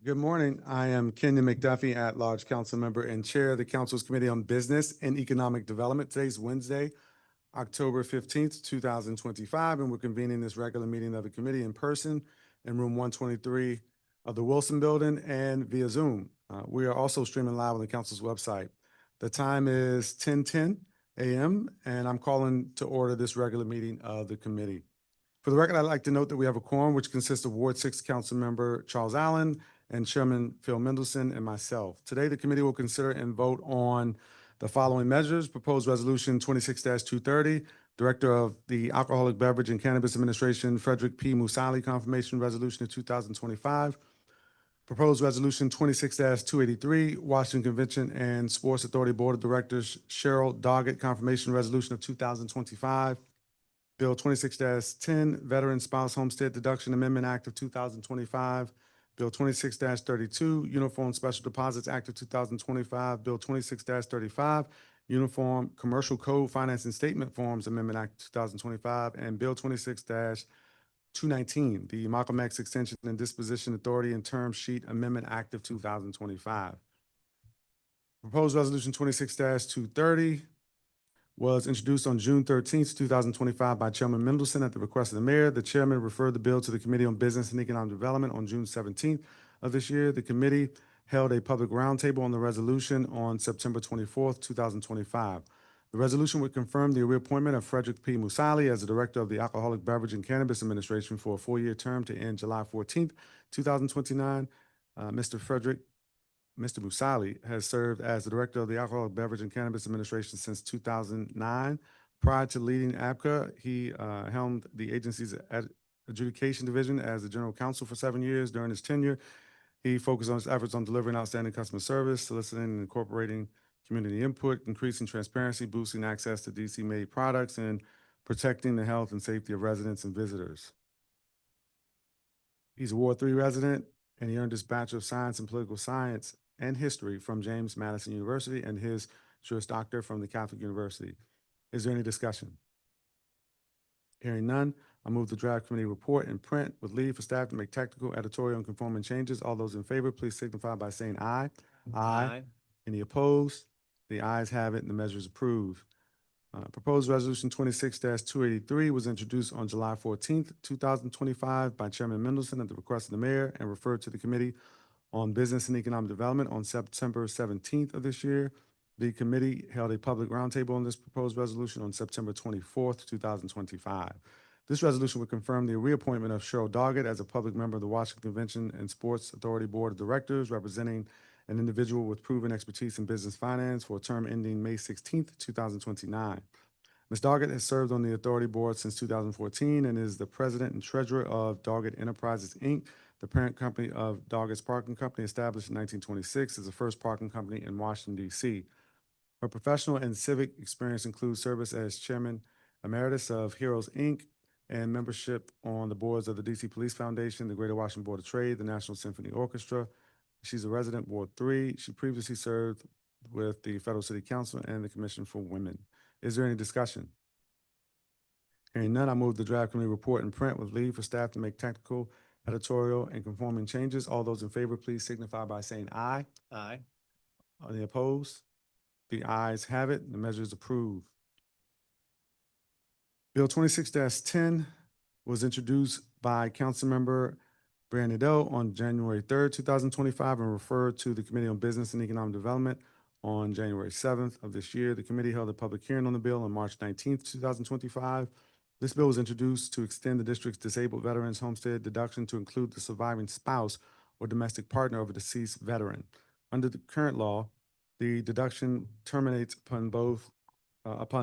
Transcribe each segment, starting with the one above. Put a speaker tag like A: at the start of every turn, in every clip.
A: Good morning. I am Kenyon McDuffie, at-large council member and chair of the council's Committee on Business and Economic Development. Today's Wednesday, October 15th, 2025, and we're convening this regular meeting of the committee in person in room 123 of the Wilson Building and via Zoom. We are also streaming live on the council's website. The time is 10:10 a.m., and I'm calling to order this regular meeting of the committee. For the record, I'd like to note that we have a quorum, which consists of Ward 6 Council Member Charles Allen and Chairman Phil Mendelson and myself. Today, the committee will consider and vote on the following measures: proposed resolution 26-230, Director of the Alcoholic Beverage and Cannabis Administration, Frederick P. Musali, confirmation resolution of 2025. Proposed resolution 26-283, Washington Convention and Sports Authority Board of Directors, Cheryl Doggett, confirmation resolution of 2025. Bill 26-10, Veteran Spouse Homestead Deduction Amendment Act of 2025. Bill 26-32, Uniform Special Deposits Act of 2025. Bill 26-35, Uniform Commercial Code Financing Statement Forms Amendment Act of 2025. And Bill 26-219, the Malcolm X Extension and Disposition Authority and Term Sheet Amendment Act of 2025. Proposed Resolution 26-230 was introduced on June 13th, 2025 by Chairman Mendelson at the request of the mayor. The chairman referred the bill to the Committee on Business and Economic Development on June 17th of this year. The committee held a public roundtable on the resolution on September 24th, 2025. The resolution would confirm the reappointment of Frederick P. Musali as the Director of the Alcoholic Beverage and Cannabis Administration for a 4-year term to end July 14th, 2029. Mr. Musali has served as the Director of the Alcoholic Beverage and Cannabis Administration since 2009. Prior to leading ABCA, he helmed the agency's adjudication division as the General Counsel for 7 years. During his tenure, he focused on his efforts on delivering outstanding customer service, soliciting and incorporating community input, increasing transparency, boosting access to DC-made products, and protecting the health and safety of residents and visitors. He's a Ward 3 resident, and he earned his Bachelor of Science in Political Science and History from James Madison University and his Juris Doctor from the Catholic University. Is there any discussion? Hearing none, I move the draft committee report in print with leave for staff to make technical, editorial, and conforming changes. All those in favor, please signify by saying aye. Aye. Any opposed? The ayes have it, and the measure is approved. Proposed Resolution 26-283 was introduced on July 14th, 2025 by Chairman Mendelson at the request of the mayor and referred to the Committee on Business and Economic Development on September 17th of this year. The committee held a public roundtable on this proposed resolution on September 24th, 2025. This resolution would confirm the reappointment of Cheryl Doggett as a public member of the Washington Convention and Sports Authority Board of Directors, representing an individual with proven expertise in business finance for a term ending May 16th, 2029. Ms. Doggett has served on the authority board since 2014 and is the president and treasurer of Doggett Enterprises, Inc., the parent company of Doggett's Parking Company, established in 1926 as the first parking company in Washington, D.C. Her professional and civic experience includes service as chairman emeritus of Heroes, Inc., and membership on the boards of the D.C. Police Foundation, the Greater Washington Board of Trade, the National Symphony Orchestra. She's a resident Ward 3. She previously served with the Federal City Council and the Commission for Women. Is there any discussion? Hearing none, I move the draft committee report in print with leave for staff to make technical, editorial, and conforming changes. All those in favor, please signify by saying aye.
B: Aye.
A: Any opposed? The ayes have it. The measure is approved. Bill 26-10 was introduced by Councilmember Brandon Nadeau on January 3rd, 2025, and referred to the Committee on Business and Economic Development on January 7th of this year. The committee held a public hearing on the bill on March 19th, 2025. This bill was introduced to extend the district's disabled veterans homestead deduction to include the surviving spouse or domestic partner of a deceased veteran. Under the current law, the deduction terminates upon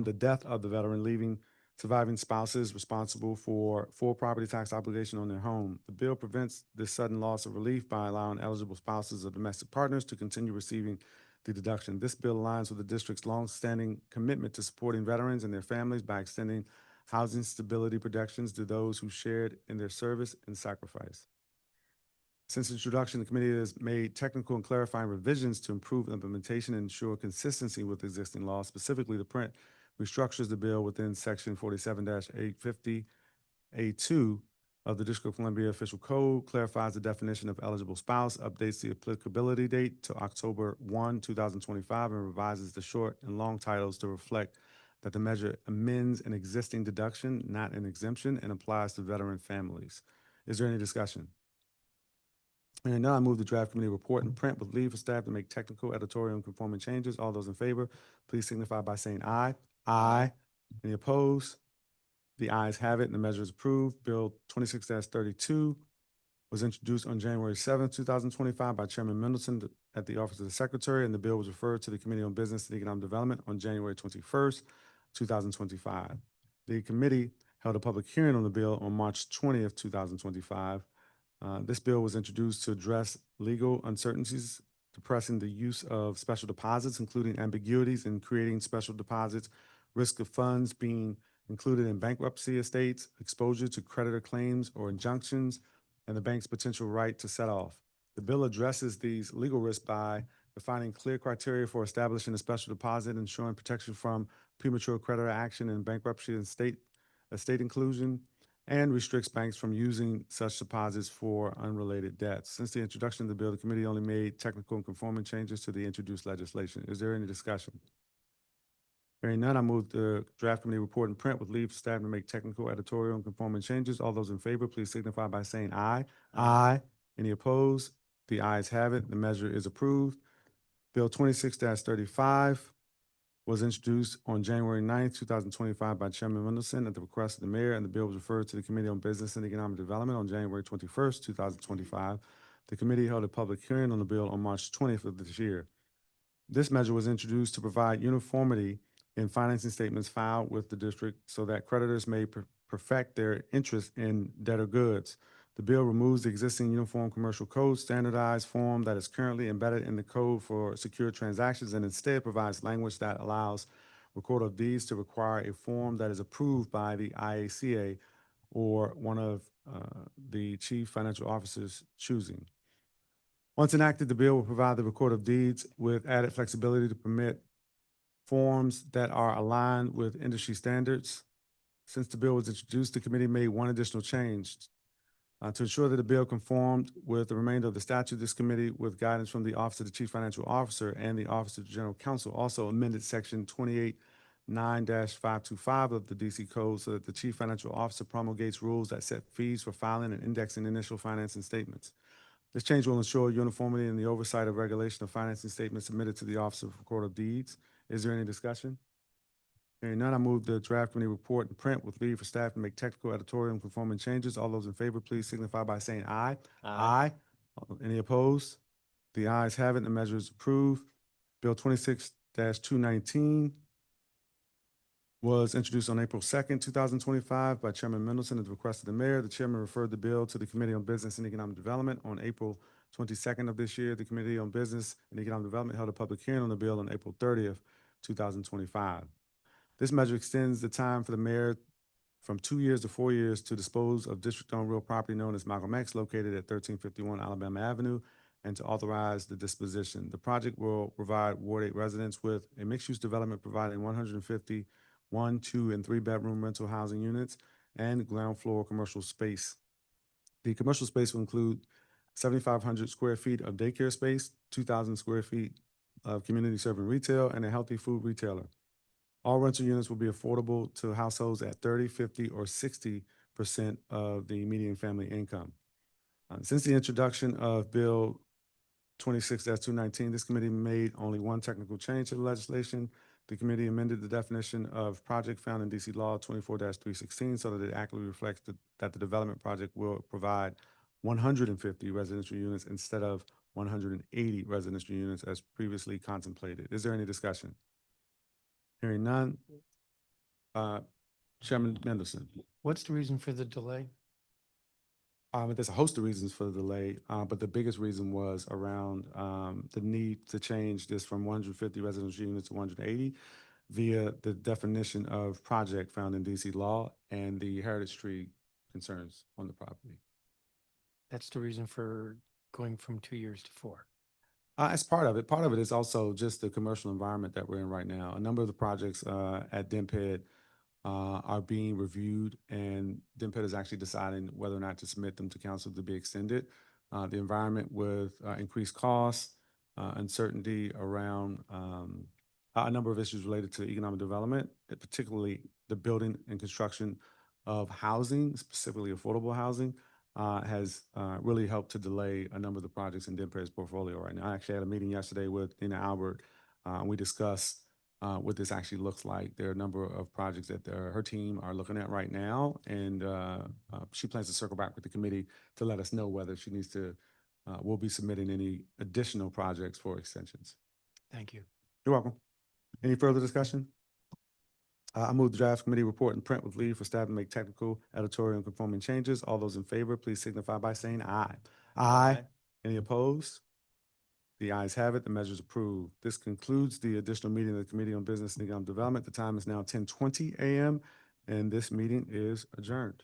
A: the death of the veteran, leaving surviving spouses responsible for full property tax obligation on their home. The bill prevents this sudden loss of relief by allowing eligible spouses of domestic partners to continue receiving the deduction. This bill aligns with the district's longstanding commitment to supporting veterans and their families by extending housing stability protections to those who shared in their service and sacrifice. Since introduction, the committee has made technical and clarifying revisions to improve implementation and ensure consistency with existing laws. Specifically, the print restructures the bill within Section 47-850A2 of the District of Columbia Official Code, clarifies the definition of eligible spouse, updates the applicability date to October 1, 2025, and revises the short and long titles to reflect that the measure amends an existing deduction, not an exemption, and applies to veteran families. Is there any discussion? And now I move the draft committee report in print with leave for staff to make technical, editorial, and conforming changes. All those in favor, please signify by saying aye. Aye. Any opposed? The ayes have it, and the measure is approved. Bill 26-32 was introduced on January 7th, 2025 by Chairman Mendelson at the Office of the Secretary, and the bill was referred to the Committee on Business and Economic Development on January 21st, 2025. The committee held a public hearing on the bill on March 20th, 2025. This bill was introduced to address legal uncertainties depressing the use of special deposits, including ambiguities in creating special deposits, risk of funds being included in bankruptcy estates, exposure to creditor claims or injunctions, and the bank's potential right to set off. The bill addresses these legal risks by defining clear criteria for establishing a special deposit, ensuring protection from premature creditor action and bankruptcy and estate inclusion, and restricts banks from using such deposits for unrelated debts. Since the introduction of the bill, the committee only made technical and conforming changes to the introduced legislation. Is there any discussion? Hearing none, I move the draft committee report in print with leave for staff to make technical, editorial, and conforming changes. All those in favor, please signify by saying aye. Aye. Any opposed? The ayes have it. The measure is approved. Bill 26-35 was introduced on January 9th, 2025 by Chairman Mendelson at the request of the mayor, and the bill was referred to the Committee on Business and Economic Development on January 21st, 2025. The committee held a public hearing on the bill on March 20th of this year. This measure was introduced to provide uniformity in financing statements filed with the district so that creditors may perfect their interest in debtor goods. The bill removes the existing Uniform Commercial Code standardized form that is currently embedded in the code for secure transactions and instead provides language that allows Recorder of Deeds to require a form that is approved by the IACA or one of the chief financial officers choosing. Once enacted, the bill will provide the Recorder of Deeds with added flexibility to permit forms that are aligned with industry standards. Since the bill was introduced, the committee made one additional change. To ensure that the bill conformed with the remainder of the statute, this committee, with guidance from the Office of the Chief Financial Officer and the Office of the General Counsel, also amended Section 28(9-525) of the DC Code so that the Chief Financial Officer promulgates rules that set fees for filing and indexing initial financing statements. This change will ensure uniformity in the oversight of regulation of financing statements submitted to the Office of Recorder of Deeds. Is there any discussion? Hearing none, I move the draft committee report in print with leave for staff to make technical, editorial, and conforming changes. All those in favor, please signify by saying aye. Aye. Any opposed? The ayes have it. The measure is approved. Bill 26-219 was introduced on April 2nd, 2025 by Chairman Mendelson at the request of the mayor. The chairman referred the bill to the Committee on Business and Economic Development on April 22nd of this year. The Committee on Business and Economic Development held a public hearing on the bill on April 30th, 2025. This measure extends the time for the mayor from 2 years to 4 years to dispose of district-owned real property known as Malcolm X located at 1351 Alabama Avenue and to authorize the disposition. The project will provide Ward 8 residents with a mixed-use development providing 150 1, 2, and 3-bedroom rental housing units and ground floor commercial space. The commercial space will include 7,500 square feet of daycare space, 2,000 square feet of community serving retail, and a healthy food retailer. All rental units will be affordable to households at 30, 50, or 60% of the median family income. Since the introduction of Bill 26-219, this committee made only one technical change to the legislation. The committee amended the definition of project found in DC Law 24-316 so that it accurately reflects that the development project will provide 150 residential units instead of 180 residential units as previously contemplated. Is there any discussion? Hearing none. Chairman Mendelson.
B: What's the reason for the delay?
A: There's a host of reasons for the delay, but the biggest reason was around the need to change this from 150 residential units to 180 via the definition of project found in DC law and the heritage tree concerns on the property.
B: That's the reason for going from 2 years to 4.
A: As part of it. Part of it is also just the commercial environment that we're in right now. A number of the projects at DMPED are being reviewed, and DMPED is actually deciding whether or not to submit them to council to be extended. The environment with increased costs, uncertainty around a number of issues related to economic development, particularly the building and construction of housing, specifically affordable housing, has really helped to delay a number of the projects in DMPED's portfolio right now. I actually had a meeting yesterday with Dina Albert. We discussed what this actually looks like. There are a number of projects that her team are looking at right now, and she plans to circle back with the committee to let us know whether she needs to, will be submitting any additional projects for extensions.
B: Thank you.
A: You're welcome. Any further discussion? I move the draft committee report in print with leave for staff to make technical, editorial, and conforming changes. All those in favor, please signify by saying aye. Aye. Any opposed? The ayes have it. The measure is approved. This concludes the additional meeting of the Committee on Business and Economic Development. The time is now 10:20 a.m. and this meeting is adjourned.